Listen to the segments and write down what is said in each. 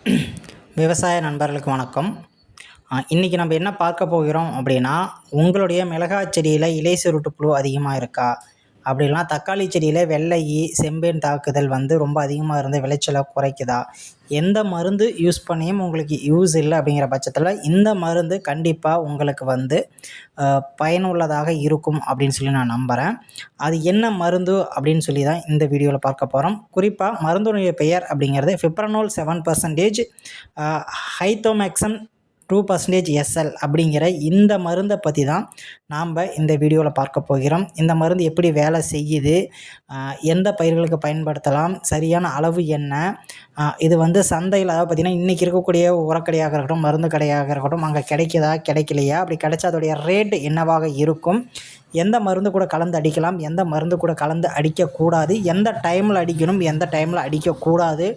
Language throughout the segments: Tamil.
விவசாய நண்பர்களுக்கு வணக்கம். இன்றைக்கி நம்ம என்ன பார்க்க போகிறோம் அப்படின்னா, உங்களுடைய மிளகாய் செடியில் இலை சுருட்டு புழு அதிகமாக இருக்கா? அப்படி இல்லைனா தக்காளி செடியில் வெள்ளை ஈ, செம்பேன் தாக்குதல் ரொம்ப அதிகமாக இருந்து விளைச்சலை குறைக்குதா? எந்த மருந்து யூஸ் பண்ணியும் உங்களுக்கு யூஸ் இல்லை அப்படிங்கிற பட்சத்தில் இந்த மருந்து கண்டிப்பாக உங்களுக்கு பயனுள்ளதாக இருக்கும் அப்படின்னு சொல்லி நான் நம்புகிறேன். அது என்ன மருந்து அப்படின்னு சொல்லி தான் இந்த வீடியோவில் பார்க்க போகிறோம். குறிப்பாக மருந்துடைய பெயர் அப்படிங்கிறது ஃபிப்ரனோல் 7%, ஹைத்தோமேக்சன் 2% SL அப்படிங்கிற இந்த மருந்தை பற்றி தான் நாம் இந்த வீடியோவில் பார்க்க போகிறோம். இந்த மருந்து எப்படி வேலை செய்யுது, எந்த பயிர்களுக்கு பயன்படுத்தலாம், சரியான அளவு என்ன, இது சந்தையில் அதாவது பார்த்திங்கன்னா இன்றைக்கி இருக்கக்கூடிய உரக்கடையாக இருக்கட்டும், மருந்து கடையாக இருக்கட்டும், அங்கே கிடைக்குதா கிடைக்கலையா, அப்படி கிடைச்சா அதோடைய ரேட் என்னவாக இருக்கும், எந்த மருந்து கூட கலந்து அடிக்கலாம், எந்த மருந்து கூட கலந்து அடிக்கக்கூடாது, எந்த டைமில் அடிக்கணும், எந்த டைமில் அடிக்கக்கூடாது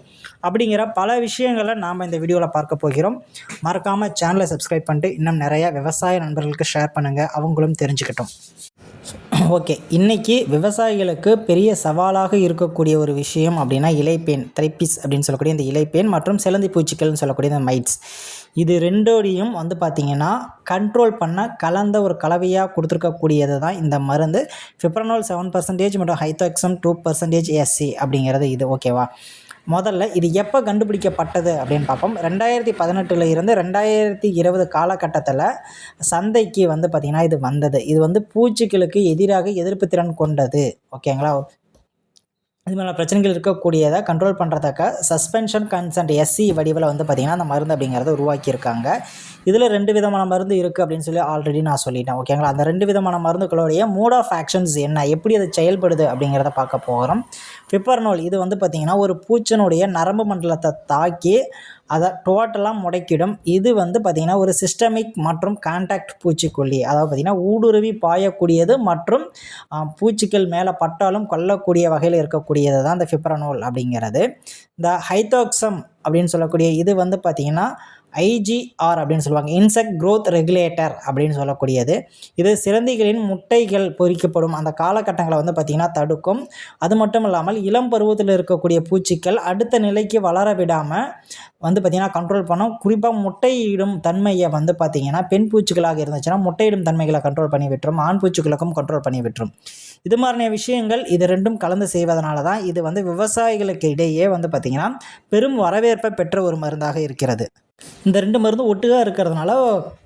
அப்படிங்கிற பல விஷயங்களை நாம் இந்த வீடியோவில் பார்க்க போகிறோம். மறக்காமல் சேனலை சப்ஸ்கிரைப் பண்ணிட்டு இன்னும் நிறையா விவசாய நண்பர்களுக்கு ஷேர் பண்ணுங்கள், அவங்களும் தெரிஞ்சுக்கிட்டோம். ஓகே, இன்றைக்கி விவசாயிகளுக்கு பெரிய சவாலாக இருக்கக்கூடிய ஒரு விஷயம் அப்படின்னா இலைப்பேன், த்ரைப்பிஸ் அப்படின்னு சொல்லக்கூடிய இந்த இலைப்பேன் மற்றும் சிலந்தி பூச்சிகள்னு சொல்லக்கூடிய இந்த மைட்ஸ். இது ரெண்டோடையும் பார்த்திங்கன்னா கண்ட்ரோல் பண்ண கலந்த ஒரு கலவையாக கொடுத்துருக்கக்கூடியது தான் இந்த மருந்து ஃபிப்ரனோல் 7% மற்றும் ஹைத்தோக்சம் 2% SC அப்படிங்கிறது இது. ஓகேவா, முதல்ல இது எப்போ கண்டுபிடிக்கப்பட்டது அப்படின்னு பார்ப்போம். 2018 இருந்து 2020 காலகட்டத்தில் சந்தைக்கு பார்த்திங்கன்னா இது வந்தது. இது பூச்சிகளுக்கு எதிராக எதிர்ப்பு திறன் கொண்டது. ஓகேங்களா, இது மேலே பிரச்சனைகள் இருக்கக்கூடியதை கண்ட்ரோல் பண்ணுறதுக்கு சஸ்பென்ஷன் கன்சென்ட் SC வடிவில் பார்த்திங்கன்னா அந்த மருந்து அப்படிங்கிறத உருவாக்கியிருக்காங்க. இதில் 2 விதமான மருந்து இருக்குது அப்படின்னு சொல்லி ஆல்ரெடி நான் சொல்லிட்டேன். ஓகேங்களா, அந்த 2 விதமான மருந்துகளுடைய மோட் ஆஃப் ஆக்ஷன்ஸ் என்ன, எப்படி அது செயல்படுது அப்படிங்கிறத பார்க்க போகிறோம். ஃபிப்ரனோல் இது பார்த்திங்கன்னா ஒரு பூச்சினுடைய நரம்பு மண்டலத்தை தாக்கி அதை டோட்டலாக முடக்கிடும். இது பார்த்திங்கன்னா ஒரு சிஸ்டமிக் மற்றும் கான்டாக்ட் பூச்சிக்கொல்லி, அதாவது பார்த்திங்கன்னா ஊடுருவி பாயக்கூடியது மற்றும் பூச்சிகள் மேலே பட்டாலும் கொல்லக்கூடிய வகையில் இருக்கக்கூடியது தான் இந்த ஃபிப்ரனோல் அப்படிங்கிறது. இந்த ஹைத்தோக்சம் அப்படின்னு சொல்லக்கூடிய இது பார்த்திங்கன்னா IGR அப்படின்னு சொல்லுவாங்க, இன்செக்ட் க்ரோத் ரெகுலேட்டர் அப்படின்னு சொல்லக்கூடியது. இது சிலந்திகளின் முட்டைகள் பொறிக்கப்படும் அந்த காலகட்டங்களை பார்த்திங்கன்னா தடுக்கும். அது மட்டும் இல்லாமல் இளம் பருவத்தில் இருக்கக்கூடிய பூச்சிகள் அடுத்த நிலைக்கு வளர விடாமல் பார்த்திங்கன்னா கண்ட்ரோல் பண்ணும். குறிப்பாக முட்டையிடும் தன்மையை பார்த்திங்கன்னா பெண் பூச்சிகளாக இருந்துச்சுன்னா முட்டையிடும் தன்மைகளை கண்ட்ரோல் பண்ணி விட்டுரும், ஆண் பூச்சிகளுக்கும் கண்ட்ரோல் பண்ணி விட்டுரும். இது மாதிரியான விஷயங்கள் இது ரெண்டும் கலந்து செய்வதனால தான் இது விவசாயிகளுக்கு இடையே பார்த்திங்கன்னா பெரும் வரவேற்பை பெற்ற ஒரு மருந்தாக இருக்கிறது. இந்த 2 மருந்து ஒட்டுக்காக இருக்கிறதுனால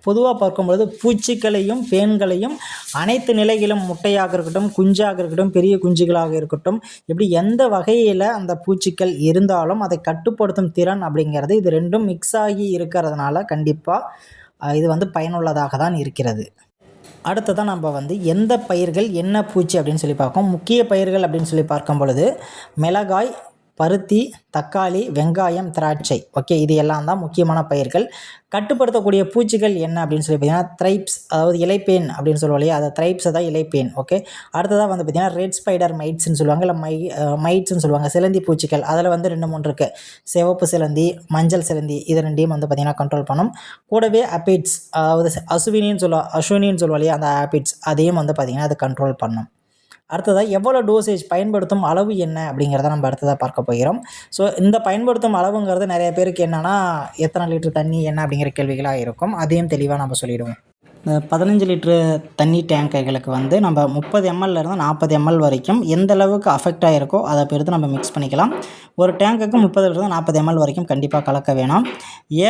பொதுவாக பார்க்கும்பொழுது பூச்சிகளையும் பேன்களையும் அனைத்து நிலைகளும் முட்டையாக இருக்கட்டும், குஞ்சாக இருக்கட்டும், பெரிய குஞ்சுகளாக இருக்கட்டும், இப்படி எந்த வகையில் அந்த பூச்சிகள் இருந்தாலும் அதை கட்டுப்படுத்தும் திறன் அப்படிங்கிறது இது ரெண்டும் மிக்ஸ் ஆகி இருக்கிறதுனால கண்டிப்பாக இது பயனுள்ளதாக தான் இருக்கிறது. அடுத்ததான் நம்ம எந்த பயிர்கள் என்ன பூச்சி அப்படின்னு சொல்லி பார்ப்போம். முக்கிய பயிர்கள் அப்படின்னு சொல்லி பார்க்கும் பொழுது மிளகாய், பருத்தி, தக்காளி, வெங்காயம், திராட்சை. ஓகே, இது எல்லாம் தான் முக்கியமான பயிர்கள். கட்டுப்படுத்தக்கூடிய பூச்சிகள் என்ன அப்படின்னு சொல்லி பார்த்தீங்கன்னா த்ரைப்ஸ், அதாவது இலைப்பேன் அப்படின்னு சொல்லுவோம் இல்லையா, அதை த்ரைப்ஸை தான் இலைப்பேன். ஓகே, அடுத்ததாக பார்த்திங்கன்னா ரெட் ஸ்பைடர் மைட்ஸ்ன்னு சொல்லுவாங்க, இல்லை மைட்ஸ்ன்னு சொல்லுவாங்க, சிலந்தி பூச்சிகள். அதில் 2, 3 இருக்குது. சிவப்பு சிலந்தி, மஞ்சள் சிலந்தி, இது ரெண்டையும் பார்த்திங்கன்னா கண்ட்ரோல் பண்ணும். கூடவே அபிட்ஸ், அதாவது அஸ்வினின்னு சொல்லுவோம் இல்லையா, அந்த அபிட்ஸ் அதையும் பார்த்திங்கன்னா அது கண்ட்ரோல் பண்ணும். அடுத்ததாக எவ்வளோ டோசேஜ் பயன்படுத்தும் அளவு என்ன அப்படிங்கிறத நம்ம அடுத்ததாக பார்க்க போகிறோம். ஸோ இந்த பயன்படுத்தும் அளவுங்கிறது நிறைய பேருக்கு என்னென்னா எத்தனை லிட்டர் தண்ணி என்ன அப்படிங்கிற கேள்விகளாக இருக்கும். அதையும் தெளிவாக நம்ம சொல்லிவிடுவோம். இந்த 15 லிட்டரு தண்ணி டேங்குகளுக்கு நம்ம 30 ml-லேருந்து 40 ml வரைக்கும் எந்த அளவுக்கு அஃபெக்ட் ஆகிருக்கோ அதை பொறுத்து நம்ம மிக்ஸ் பண்ணிக்கலாம். ஒரு டேங்குக்கு 30-லிருந்து 40 ml வரைக்கும் கண்டிப்பாக கலக்க வேணும்.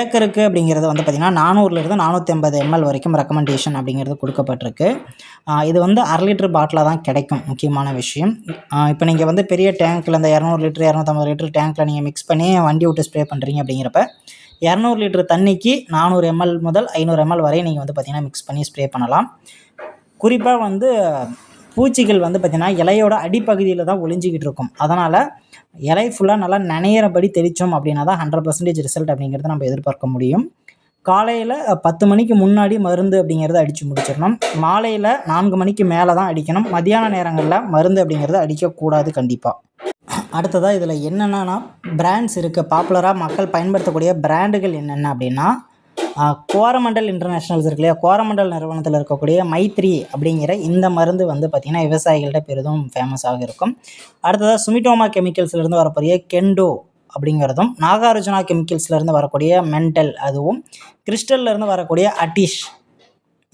ஏக்கருக்கு அப்படிங்கிறது பார்த்திங்கன்னா 400-லிருந்து 450 ml வரைக்கும் ரெக்கமெண்டேஷன் அப்படிங்கிறது கொடுக்கப்பட்டிருக்கு. இது 1/2 லிட்டர் பாட்டிலாக தான் கிடைக்கும். முக்கியமான விஷயம், இப்போ நீங்கள் பெரிய டேங்க்கில் இந்த 200 லிட்டர் 250 லிட்டர் டேங்க்கில் நீங்கள் மிக்ஸ் பண்ணி வண்டி விட்டு ஸ்ப்ரே பண்ணுறீங்க அப்படிங்கிறப்ப 200 லிட்டர் தண்ணிக்கு 400 ml முதல் 500 ml வரை நீங்கள் பார்த்திங்கன்னா மிக்ஸ் பண்ணி ஸ்ப்ரே பண்ணலாம். குறிப்பாக பூச்சிகள் பார்த்திங்கன்னா இலையோட அடிப்பகுதியில் தான் ஒளிஞ்சிக்கிட்டு இருக்கும். அதனால் இலை ஃபுல்லாக நல்லா நனையிறபடி தெளித்தோம் அப்படின்னா தான் 100% ரிசல்ட் அப்படிங்கிறத நம்ம எதிர்பார்க்க முடியும். காலையில் 10 மணிக்கு முன்னாடி மருந்து அப்படிங்கிறத அடித்து முடிச்சிடணும். மாலையில் 4 மணிக்கு மேலே தான் அடிக்கணும். மத்தியான நேரங்களில் மருந்து அப்படிங்கிறத அடிக்கக்கூடாது கண்டிப்பாக. அடுத்ததாக இதில் என்னென்னா பிராண்ட்ஸ் இருக்குது. பாப்புலராக மக்கள் பயன்படுத்தக்கூடிய பிராண்டுகள் என்னென்ன அப்படின்னா கோரமண்டல் இன்டர்நேஷ்னல்ஸ் இருக்கு இல்லையா, கோரமண்டல் நிறுவனத்தில் இருக்கக்கூடிய மைத்ரி அப்படிங்கிற இந்த மருந்து பார்த்திங்கன்னா விவசாயிகள்கிட்ட பெரிதும் ஃபேமஸாக இருக்கும். அடுத்ததாக சுமிட்டோமா கெமிக்கல்ஸ்லேருந்து வரக்கூடிய கெண்டோ அப்படிங்கிறதும், நாகார்ஜுனா கெமிக்கல்ஸ்லேருந்து வரக்கூடிய மென்டல் அதுவும், கிறிஸ்டல்லேருந்து வரக்கூடிய அட்டிஷ்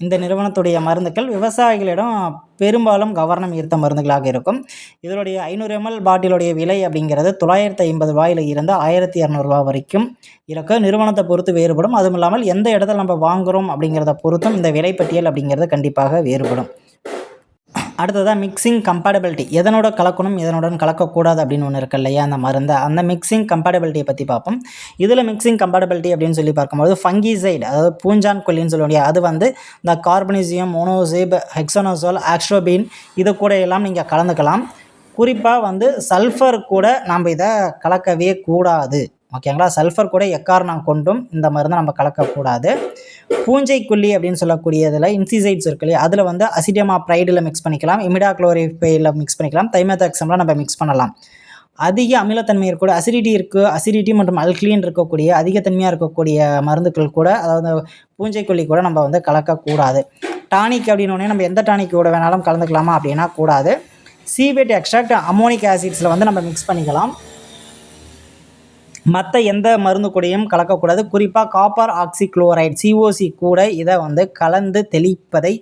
இந்த நிறுவனத்துடைய மருந்துகள் விவசாயிகளிடம் பெரும்பாலும் கவர்னம் ஈர்த்த மருந்துகளாக இருக்கும். இதனுடைய 500 ml பாட்டிலுடைய விலை அப்படிங்கிறது ரூ. 950 இருந்து ரூ. 1200 வரைக்கும் இருக்குது. நிறுவனத்தை பொறுத்து வேறுபடும். அதுவும் இல்லாமல் எந்த இடத்துல நம்ம வாங்குகிறோம் அப்படிங்கிறத பொறுத்தும் இந்த விலை பட்டியல் அப்படிங்கிறது கண்டிப்பாக வேறுபடும். அடுத்ததாக மிக்சிங் கம்பேட்டபிலிட்டி, எதனோட கலக்கணும் எதனுடன் கலக்கக்கூடாது அப்படின்னு ஒன்று இருக்கு இல்லையா அந்த மருந்தை, அந்த மிக்சிங் கம்பேட்டபிலிட்டியை பற்றி பார்ப்போம். இதில் மிக்சிங் கம்பேட்டபிலிட்டி அப்படின்னு சொல்லி பார்க்கும்போது ஃபங்கிசைடு, அதாவது பூஞ்சான் கொல்லின்னு சொல்லுவோம், அது வந்து இந்த கார்பனிசியம், மோனோசிப், ஹெக்ஸோனோசோல், ஆக்ஸ்ட்ரோபீன் இது கூட எல்லாம் நீங்கள் கலந்துக்கலாம். குறிப்பாக வந்து சல்ஃபர் கூட நம்ம இதை கலக்கவே கூடாது. ஓகேங்களா, சல்ஃபர் கூட எக்காரணம் கொண்டும் இந்த மருந்தை நம்ம கலக்கக்கூடாது. பூஞ்சைக்கொல்லி அப்படின்னு சொல்லக்கூடியதில் இன்சிசைட்ஸ் இருக்கு இல்லையா, அதில் வந்து அசிடமாப்ரைடில் மிக்ஸ் பண்ணிக்கலாம், இமிடாக்ளோரிஃபைடில் மிக்ஸ் பண்ணிக்கலாம், தைமெத்தாக்சமில் நம்ம மிக்ஸ் பண்ணலாம். அதிக அமிலத்தன்மை இருக்கக்கூடிய அசிடிட்டி மற்றும் அல்க்ளீன் இருக்கக்கூடிய அதிகத்தன்மையாக இருக்கக்கூடிய மருந்துகள் கூட, அதாவது பூஞ்சைக்கொல்லி கூட நம்ம வந்து கலக்கக்கூடாது. டானிக் அப்படின்னோடனே நம்ம எந்த டானிக் கூட வேணாலும் கலந்துக்கலாமா அப்படின்னா கூடாது. சீவேட் எக்ஸ்ட்ராக்ட் அமோனிக் ஆசிட்ஸில் வந்து நம்ம மிக்ஸ் பண்ணிக்கலாம். மற்ற எந்த மருந்து கூடையும் கலக்கக்கூடாது. குறிப்பாக காப்பர் ஆக்சிக்ளோரைடு COC கூட இதை வந்து கலந்து தெளிப்பதை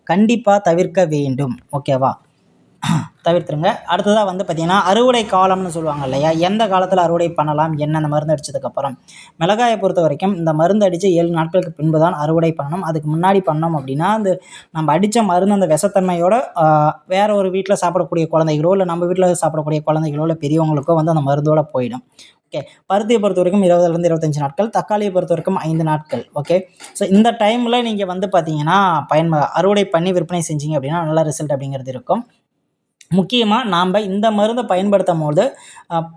கண்டிப்பாக தவிர்க்க வேண்டும். ஓகேவா, தவிர்த்துருங்க. அடுத்ததாக வந்து பார்த்திங்கன்னா அறுவடை காலம்னு சொல்லுவாங்க இல்லையா, எந்த காலத்தில் அறுவடை பண்ணலாம் என்ன, அந்த மருந்து அடித்ததுக்கப்புறம். மிளகாயை பொறுத்த வரைக்கும் இந்த மருந்து அடித்து 7 நாட்களுக்கு பின்பு தான் அறுவடை பண்ணணும். அதுக்கு முன்னாடி பண்ணோம் அப்படின்னா அந்த நம்ம அடித்த மருந்து அந்த விஷத்தன்மையோட வேறு ஒரு வீட்டில் சாப்பிடக்கூடிய குழந்தைகளோ இல்லை நம்ம வீட்டில் சாப்பிடக்கூடிய குழந்தைகளோ இல்லை பெரியவங்களுக்கோ வந்து அந்த மருந்தோடு போயிடும். ஓகே, பருத்தியை பொறுத்த வரைக்கும் 20லேருந்து 25 நாட்கள், தக்காளியை பொறுத்த வரைக்கும் 5 நாட்கள். ஓகே, ஸோ இந்த டைமில் நீங்கள் வந்து பார்த்தீங்கன்னா அறுவடை பண்ணி விற்பனை செஞ்சீங்க அப்படின்னா நல்ல ரிசல்ட் அப்படிங்கிறது இருக்கும். முக்கியமாக நாம் இந்த மருந்தை பயன்படுத்தும் போது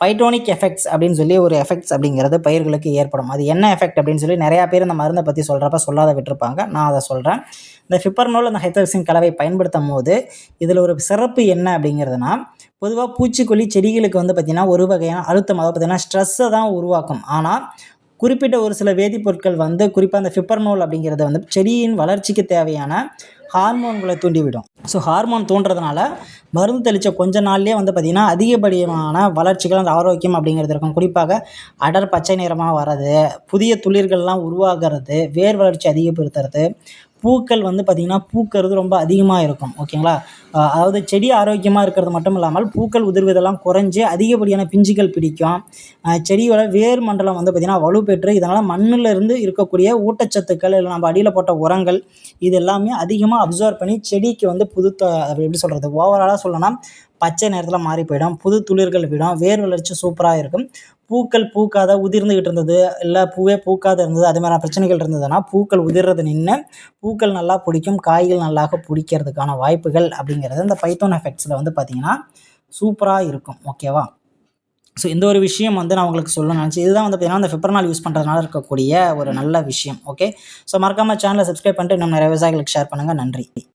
பைட்டோனிக் எஃபெக்ட்ஸ் அப்படின்னு சொல்லி ஒரு எஃபெக்ட்ஸ் அப்படிங்கிறது பயிர்களுக்கு ஏற்படும். அது என்ன எஃபெக்ட் அப்படின்னு சொல்லி நிறையா பேர் இந்த மருந்தை பற்றி சொல்கிறப்ப சொல்லாத விட்டுருப்பாங்க. நான் அதை சொல்கிறேன். இந்த ஃபிப்பர்னோல் அந்த ஹைட்ரோக்சின் கலவை பயன்படுத்தும் போது இதில் ஒரு சிறப்பு என்ன அப்படிங்கிறதுனா, பொதுவாக பூச்சிக்கொல்லி செடிகளுக்கு வந்து பார்த்திங்கன்னா ஒரு வகையான அழுத்தம், அதாவது பார்த்திங்கன்னா ஸ்ட்ரெஸ்ஸை தான் உருவாக்கும். ஆனால் குறிப்பிட்ட ஒரு சில வேதிப்பொருட்கள் வந்து குறிப்பாக அந்த ஃபிப்பர்னோல் அப்படிங்கிறது வந்து செடியின் வளர்ச்சிக்கு தேவையான ஹார்மோன்களை தூண்டிவிடும். ஸோ ஹார்மோன் தூண்டுறதுனால மருந்து தெளித்த கொஞ்ச நாள்லேயே வந்து பார்த்திங்கன்னா அதிகப்படியான வளர்ச்சிகள் அந்த ஆரோக்கியம் அப்படிங்கிறது இருக்கும். குறிப்பாக அடர் பச்சை நிறமாக வர்றது, புதிய துளிர்கள்லாம் உருவாகிறது, வேர் வளர்ச்சி அதிகப்படுத்துறது, பூக்கள் வந்து பார்த்திங்கன்னா பூக்கிறது ரொம்ப அதிகமாக இருக்கும். ஓகேங்களா, அதாவது செடி ஆரோக்கியமாக இருக்கிறது மட்டும் இல்லாமல் பூக்கள் உதிர்வதெல்லாம் குறைஞ்சி அதிகப்படியான பிஞ்சுகள் பிடிக்கும். செடியோட வேர் மண்டலம் வந்து பார்த்திங்கன்னா வலுப்பெற்று இதனால் மண்ணில் இருந்து இருக்கக்கூடிய ஊட்டச்சத்துக்கள் இல்லை நம்ம அடியில் போட்ட உரங்கள் இது எல்லாமே அதிகமாக அப்சர்வ் பண்ணி செடிக்கு வந்து எப்படி சொல்கிறது, ஓவராலாக சொல்லணும்னா பச்சை நேரத்தில் மாறி போயிடும், புது துளிர்கள் விடும், வேர் வளர்ச்சி சூப்பராக இருக்கும். பூக்கள் பூக்காத உதிர்ந்துக்கிட்டு இருந்தது, இல்லை பூவே பூக்காத இருந்தது, அது மாதிரியான பிரச்சனைகள் இருந்ததுன்னா பூக்கள் உதிர்றது நின்று பூக்கள் நல்லா பிடிக்கும், காய்கள் நல்லாக பிடிக்கிறதுக்கான வாய்ப்புகள் அப்படிங்கிறது இந்த பைத்தோன் எஃபெக்ட்ஸில் வந்து பார்த்திங்கன்னா சூப்பராக இருக்கும். ஓகேவா, ஸோ இந்த ஒரு விஷயம் வந்து நான் உங்களுக்கு சொல்லணும்னு நினச்சி, இதுதான் வந்து பார்த்திங்கன்னா இந்த ஃபிப்பர்னால் யூஸ் பண்ணுறதுனால இருக்கக்கூடிய ஒரு நல்ல விஷயம். ஓகே, ஸோ மறக்காமல் சேனலை சப்ஸ்கிரைப் பண்ணிட்டு இன்னும் நிறைய விவசாயிகளுக்கு ஷேர் பண்ணுங்கள். நன்றி.